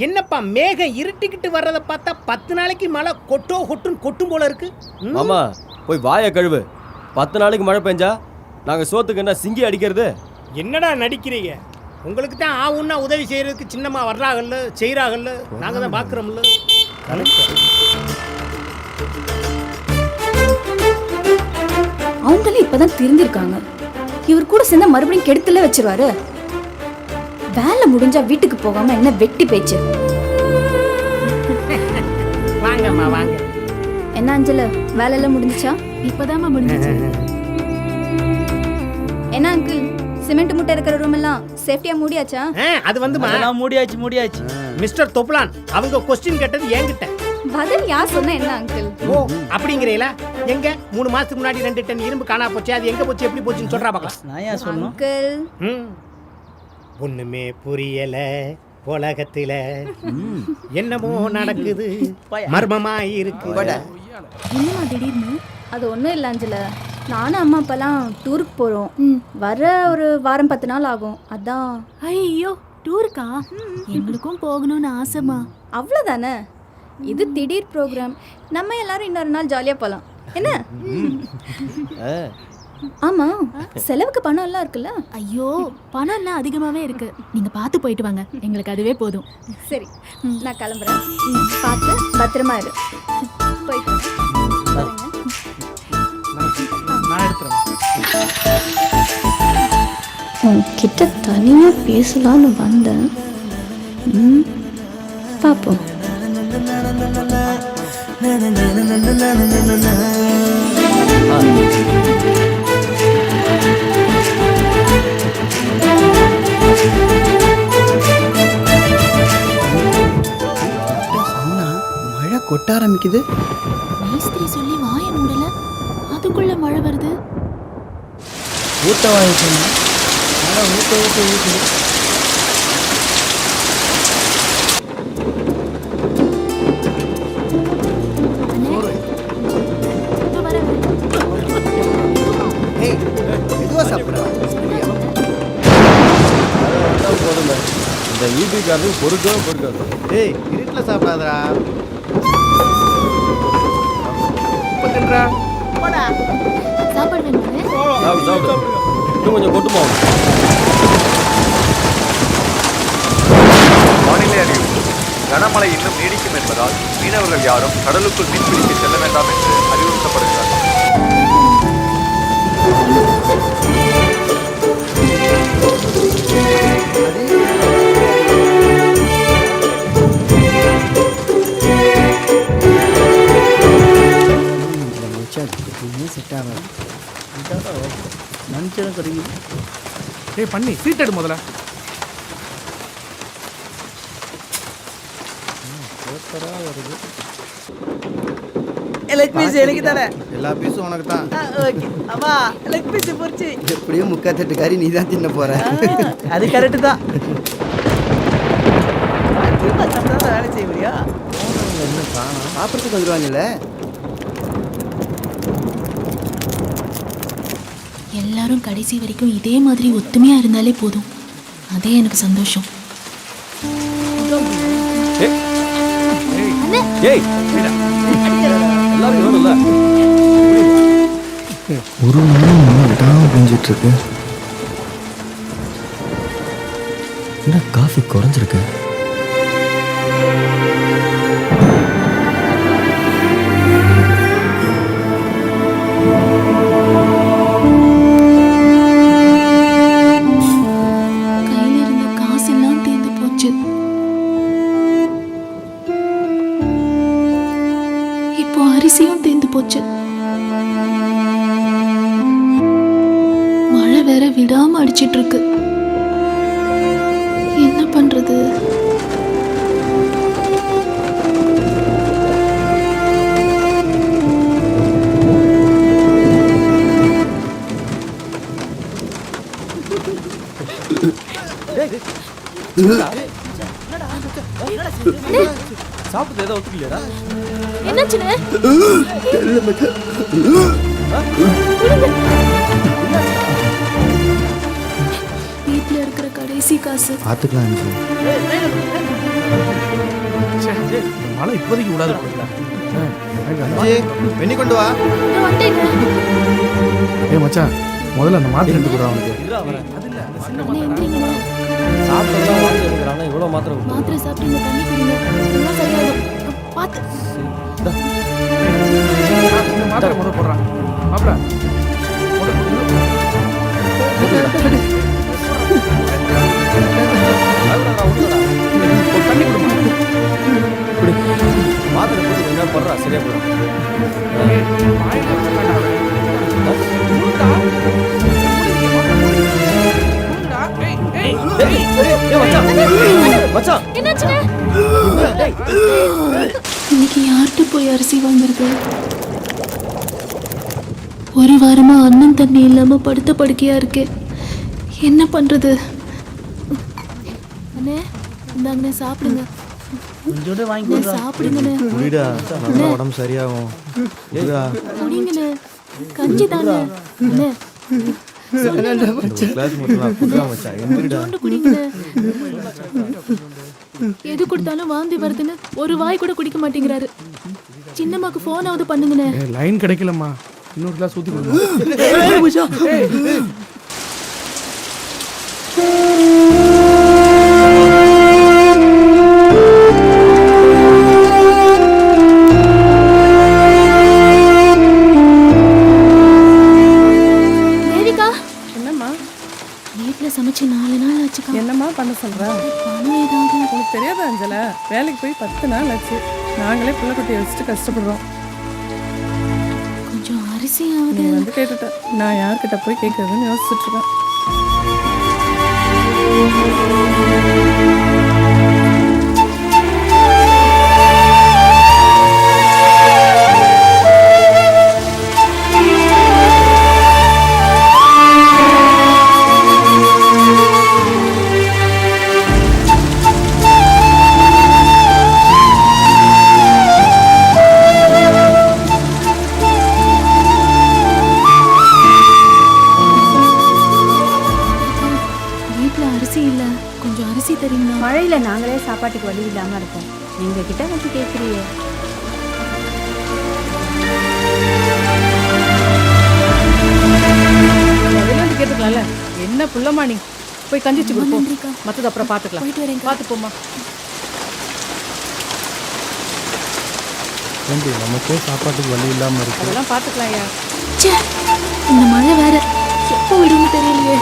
என்னப்பா மேகம் இருட்டிக்கிட்டு வர்றதை பார்த்தா 10 நாளைக்கு மழை கொட்டும் போல இருக்கு. ஆமா, போய் வாயை கழுவு. 10 நாளைக்கு மழை பெஞ்சா நாங்க சோத்துக்கு என்ன சிங்கி அடிக்கிறது? என்னடா நடிக்கிறீங்க? உங்களுக்கு தான் ஆவுன்னா உதவி செய்யறதுக்கு சின்னமா வர்றாங்கல்ல, செய்யறாங்கல்ல, நாங்க தான் பாக்குறோம்ல. அவங்களே இப்பதான் திருந்திருக்காங்க. இவர் கூட சேர்ந்தா மறுபடியும் கெடுத்துல வச்சிருவாரு. வேலை முடிஞ்சா வீட்டுக்கு போகாம என்ன வெட்டி பேச்சு. வாங்கம்மா வாங்க. என்ன அஞ்சல, வேலை எல்லாம் முடிஞ்சுச்சா? இப்பதாம்மா முடிஞ்சுச்சு. என்ன அங்கிள், சிமெண்ட் மூட்டை இருக்கிற ரூம் எல்லாம் சேஃப்டியா மூடியாச்சா? அது வந்து மூடியாச்சு. மிஸ்டர் தொப்லான் அவங்க கொஸ்டின் கேட்டது என்கிட்ட. பதில் யார் சொன்னா என்ன அங்கிள்? ஓ அப்படிங்கிறீங்களா? எங்க 3 மாசத்துக்கு முன்னாடி 2 டன் இரும்பு காணா போச்சு, அது எங்க போச்சு, எப்படி போச்சுன்னு சொல்றா பார்க்கலாம். நான் ஏன் சொன்னோம் அங்கிள்? ஒண்ணுமே புரியல உலகத்துல, என்னமோ நடக்குது, மர்மமா இருக்கு. என்னமா திடீர்னு? அது ஒன்றும் இல்லை அஞ்சல, நானும் அம்மா அப்பாலாம் டூருக்கு போகிறோம். வர ஒரு வாரம் 10 நாள் ஆகும். அதான். ஐயோ, டூருக்கா? எங்களுக்கும் போகணும்னு ஆசைமா. அவ்வளோதானே, இது திடீர் ப்ரோக்ராம். நம்ம எல்லாரும் இன்னொரு நாள் ஜாலியாக போகலாம். என்ன? ஆமாம், செலவுக்கு பணம் எல்லாம் இருக்குல்ல? ஐயோ, பணம் எல்லாம் அதிகமாகவே இருக்கு. நீங்கள் பார்த்து போயிட்டு வாங்க, எங்களுக்கு அதுவே போதும். சரி, நான் கிளம்புறேன். பார்த்து பத்திரமா இரு. போயிட்டு உன்கிட்ட தனியாக பேசலான்னு வந்தேன். பார்ப்போம். மழை கொட்ட ஆரம்பிக்குது. மேஸ்திரி சொல்லி வாய மூடல, அதுக்குள்ள மழை வருது. ஊட்ட வாங்கி சொன்னா மழை ஊட்ட. இந்த ஈபிக்காரது பொறுக்காது. ஏய், இருட்டில் சாப்பிடாதடா. சாப்பாடு வேணுமானே? சாப்பிடு. இன்னும் கொஞ்சம் கொட்டுமா? வானிலை அறிவிப்பு. கனமழை இன்னும் நீடிக்கும் என்பதால் மீனவர்கள் யாரும் கடலுக்குள் மீன்பிடிக்க செல்ல வேண்டாம் என்று அறிவுறுத்தப்படுகிறார்கள். செட் ஆகாது. மனுஷனும் கிடைக்குது. ஏய் பண்ணி சீட் எடு முதல்ல. வருது. லெக் பீஸ் எனக்கு தானே. எல்லா பீஸும் உனக்கு தான். ஓகே அம்மா, லெக் பீஸ் பொரிச்சு. எப்படியும் 3/4 கறி நீ தான் தின்ன போற. அது கரெக்ட் தான். திரும்ப சத்தம் வேலை செய்ய முடியா? என்ன காணோம்? சாப்பிட்றதுக்கு வந்துடுவாங்கல்ல. எல்லாரும் கடைசி வரைக்கும் இதே மாதிரி ஒத்துமையா இருந்தாலே போதும். அதே எனக்கு சந்தோஷம். ஒரு மணி நேரம் விடாம பெஞ்சிட்டு இருக்கு. என்ன காஃபி குறைஞ்சிருக்கு? கையில இருந்த காசெல்லாம் தீர்ந்து போச்சு. இப்போ அரிசியும் தீர்ந்து போச்சு. மழை வேற விடாம அடிச்சிட்டு இருக்கு. சாப்பிட்டு ஏதோ ஒத்துக்கலையாடா? என்னாச்சுண்ணே? வீட்ல இருக்கிற கடைசி காசு. பார்த்துக்கலாம் அஞ்சு. மழை இப்போதைக்கு விடாது போல. வெண்ணி கொண்டு வா. நான் வந்துட்டேங்க. ஏய் மச்சான், முதல்ல அந்த மாத்திரை எடுத்து கொடுறா அவனுக்கு. இருடா வரேன். அண்ணே, எந்திரிங்கண்ணே. சாப்பிட்டதான் வாங்கி எடுக்கிறானா இவ்வளோ மாத்திரை கொடுத்து. மாத்திரை சாப்பிட்டு இந்த தண்ணி குடிங்க. எல்லாம் சரியாகும். பார்த்து. இந்த மாத்திரை முதல் போடுறான். மாப்பிள. ஒரு தண்ணி கொடுமா. மாத்திரை போட்டு கொஞ்ச நேரம் போடுறா சரியா போயிடும். மச்சான் என்னாச்சுண்ணே? இன்னைக்கு யார்கிட்ட போய் அரிசி வாங்குறது? ஒரு வாரமா அண்ணன் தண்ணி இல்லாம படுத்த படுக்கையா இருக்கே. என்ன பண்றது? அண்ணே, இந்தாங்கண்ணே சாப்பிடுங்க. கொஞ்சோண்டு வாங்கி அண்ணே, கொடுறா. சாப்பிடுங்கண்ணே. குடிடா, நல்லா உடம்பு சரியாகும். குடிடா. குடிங்கண்ணே. கஞ்சி தானே. அண்ணே, ஒரு கிளாஸ் மட்டும் நான் குடிடா மச்சான். எந்திரிடா. கொஞ்சோண்டு குடிங்கண்ணே. எது கொடுத்தாலும் வாந்தி வருதுன்னு ஒரு வாய் கூட குடிக்க மாட்டேங்கிறாரு. சின்னம்மாக்கு போனாவது பண்ணுங்கண்ணே. லைன் கிடைக்கலம்மா. இன்னொரு கிளாஸ் ஊத்தி கொடுமா. தேவிகா, என்னம்மா வீட்டுல சமைச்சு 4 நாள் ஆச்சுக்கா. என்னம்மா பண்ண சொல்ற? பணம் ஏதாவது? உனக்கு தெரியாதா அஞ்சல, வேலைக்கு போய் 10 நாள் ஆச்சு. நாங்களே பிள்ளை குட்டியை வச்சுட்டு கஷ்டப்படுறோம். கொஞ்சம் அரிசியாவது. நீ வந்து கேட்டுட்ட, நான் யார்கிட்ட போய் கேட்கறதுன்னு யோசிச்சுட்டு இருக்கேன். வீட்டுல அரிசி இல்ல, கொஞ்சம் அரிசி தரீங்களா? மழையில நாங்களே சாப்பாட்டுக்கு வழி இல்லாம இருக்கோம். நீங்க கிட்ட வந்து கேக்குறீங்க. வெளியே கேட்டுக்கலாம்ல. என்ன புள்ளமா நீ போய் கஞ்சிச்சு கொடுப்போம். நன்றிக்கா. மற்றது அப்புறம் பார்த்துக்கலாம். போயிட்டு வரேன்க்கா. பார்த்து போம்மா. ஏண்டி, நமக்கே சாப்பாட்டுக்கு வழி இல்லாம இருக்கு. அதெல்லாம் பார்த்துக்கலாம் ஐயா. ச்சே, இந்த மழை வேற எப்போ விடும்னு தெரியலையே.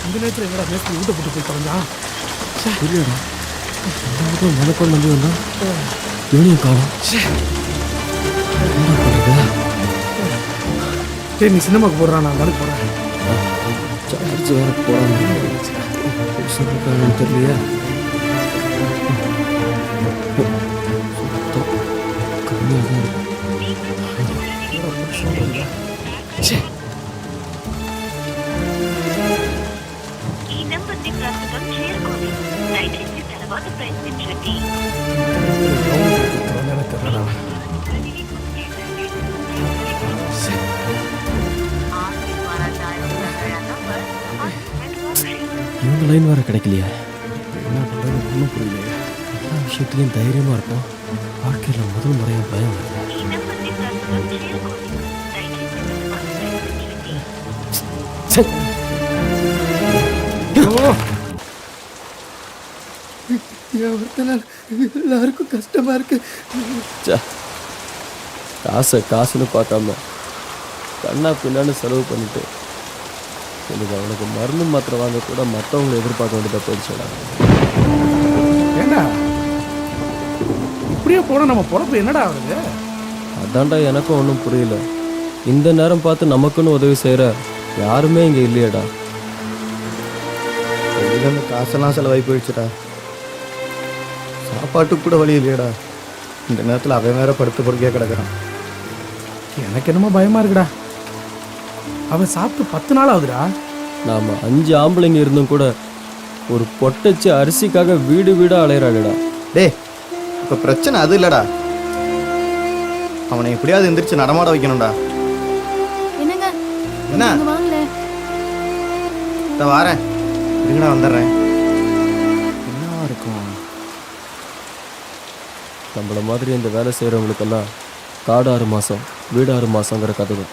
இந்த நேரத்தில் எங்கடா மேஸ்திரி ஊட்ட போட்டு போய் தொலைஞ்சான்? புரியடா. எல்லாருக்கும் மனக்கொண்டு வந்து வந்தா இவனையும் காணும். என்ன பண்றது? சரி, நீ சினிமாக்கு போடுறான், நான் நடக்கு போறேன். சார்ஜ் வேற போடாம சொல்லிருக்காங்கன்னு தெரியலையா? சுத்தம் கம்மியாக தான் இருக்கு. ఈ నంబర్ని ప్రస్తుతం చేరుకోండి. దయచేసి తర్వాత ప్రయత్నించండి. இவங்க லைன் வேற கிடைக்கலையா? என்ன பண்ணுறது ஒன்றும் புரியலையா? எல்லா விஷயத்துலையும் தைரியமாக இருக்கும். வாழ்க்கையில் முதல் முறையாக பயம் வருது. ఈ నంబర్ని ప్రస్తుతం చేరుకోండి. దయచేసి తర్వాత ప్రయత్నించండి. எல்லாருக்கும் கஷ்டமா இருக்கு. காசை காசுன்னு பார்க்காம கண்ணா பின்னான்னு செலவு பண்ணிட்டு எனக்கு அவனுக்கு மருந்து மாத்திரை வாங்க கூட மற்றவங்களை எதிர்பார்க்க வேண்டியதாக போயிடுச்சடா. ஏண்டா இப்படியே போனா நம்ம பொழப்பு என்னடா ஆகுது? அதான்டா எனக்கும் ஒன்றும் புரியல. இந்த நேரம் பார்த்து நமக்குன்னு உதவி செய்கிற யாருமே இங்கே இல்லையடா. கையில் காசெல்லாம் செலவாகி போயிடுச்சுடா. சாப்பாட்டுக்கு கூட வழி இல்லையடா. இந்த நேரத்தில் அவன் வேற படுத்து படுக்கையாக கிடக்குறான். எனக்கு என்னமோ பயமா இருக்குடா. அவன் சாப்பிட்டு 10 நாள் ஆகுதுடா. நாம் 5 ஆம்பளைங்க இருந்தும் கூட ஒரு பொட்டச்சி அரிசிக்காக வீடு வீடாக அலையிறாடா. டேய், இப்போ பிரச்சனை அது இல்லைடா. அவனை எப்படியாவது எந்திரிச்சு நடமாட வைக்கணும்டா. என்னங்க என்ன? இங்க வாங்களே. இதை வாரேன், இருங்கடா வந்துடுறேன். என்னவா இருக்கும்? நம்மள மாதிரி இந்த வேலை செய்கிறவங்களுக்கெல்லாம் காடு 6 மாதம் வீடு 6 மாதங்கிற கதை தான்.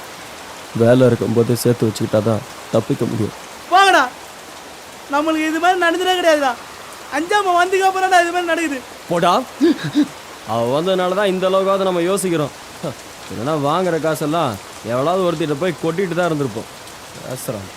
வேலை இருக்கும்போது சேர்த்து வச்சுக்கிட்டா தான் தப்பிக்க முடியும். வாங்கடா, நம்மளுக்கு இது மாதிரி நடந்துடே கிடையாதுடா. 5ஆம் வந்துக்கு அப்புறம் இது மாதிரி நடக்குது. போடா, அவள் வந்ததுனால தான் இந்த அளவுக்காவது நம்ம யோசிக்கிறோம். இல்லைன்னா வாங்குற காசெல்லாம் எவ்வளோவது ஒருத்திட்ட போய் கொட்டிட்டு தான் இருந்திருப்போம். பேசுகிறான்.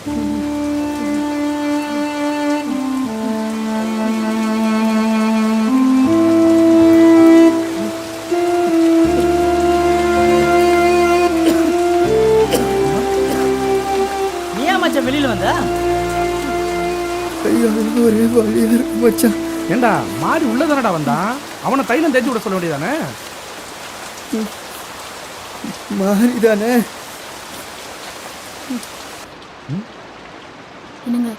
நீ ஏன் மச்சான் வெளியில வந்த? ஐயோ, ஒரே வழியா இருக்கு மச்சான். ஏண்டா மாறி உள்ளதானடா வந்தான். அவனை தைலம் தேய்ச்சி விட சொல்ல வேண்டியதானே? மாறிதானே? என்னங்க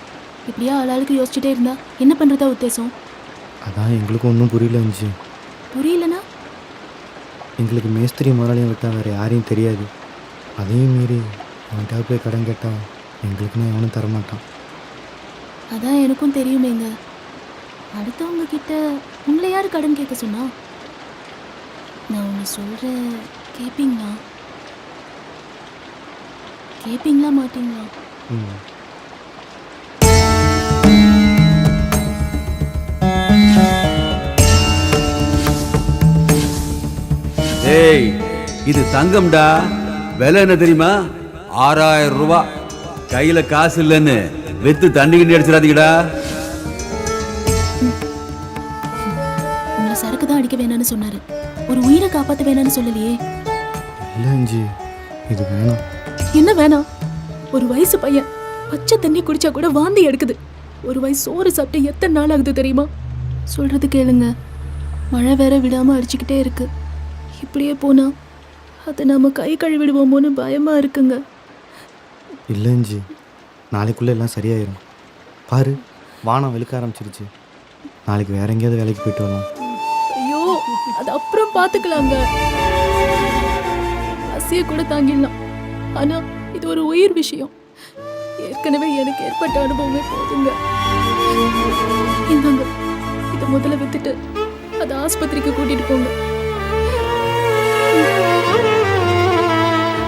இப்படியா ஆளாளுக்கு யோசிச்சுட்டே இருந்தா என்ன பண்ணுறதா உத்தேசம்? அதான் எங்களுக்கு ஒன்றும் புரியல இருந்துச்சு. புரியலனா? எங்களுக்கு மேஸ்திரி முதலாளியும் விட்டால் வேறு யாரையும் தெரியாது. அதையும் மீறி அவன்கிட்ட போய் கடன் கேட்டால் எங்களுக்குன்னு எவனும் தரமாட்டான். அதான் எனக்கும் தெரியுமேங்க. அடுத்தவங்க கிட்ட உங்களை யார் கடன் கேட்க சொன்னா? நான் ஒன்று சொல்கிறேன், கேட்பீங்களா? கேட்பீங்களா மாட்டீங்களா? ம். ஏய், இது தங்கம்டா. விலை என்ன தெரியுமா? 6000 ரூபாய். கையில காசு இல்லைன்னு வெத்து தண்ணி கிண்டி அடிச்சிடாதீங்கடா. உங்களை சரக்கு தான் அடிக்க வேணான்னு சொன்னாரு, ஒரு உயிரை காப்பாற்ற வேணான்னு சொல்லலையே. இல்லை அஞ்சு, இது வேணாம். என்ன வேணாம்? ஒரு வயசு பையன் பச்சை தண்ணி குடிச்சா கூட வாந்தி எடுக்குது. ஒரு வயசு சோறு சாப்பிட்டு எத்தனை நாள் ஆகுது தெரியுமா? சொல்றது கேளுங்க, மழை வேற விடாம அடிச்சுக்கிட்டே இருக்கு. இப்படியே போனா அது நாம கை கழுவிடுவோமோன்னு பயமா இருக்குங்க. இல்லை அஞ்சு, நாளைக்குள்ளே எல்லாம் சரியாயிரும். பாரு, வானம் வெளுக்க ஆரம்பிச்சிருச்சு. நாளைக்கு வேற எங்கேயாவது வேலைக்கு போயிட்டு வரலாம். ஐயோ, அது அப்புறம் பாத்துக்கலாங்க. பசிய கூட தாங்கிடலாம். ஆனா இது ஒரு உயிர் விஷயம். ஏற்கனவே எனக்கு ஏற்பட்ட அனுபவமே போதுங்க. இந்தாங்க, இதை முதல்ல வித்துட்டு அதை ஆஸ்பத்திரிக்கு கூட்டிட்டு போங்க.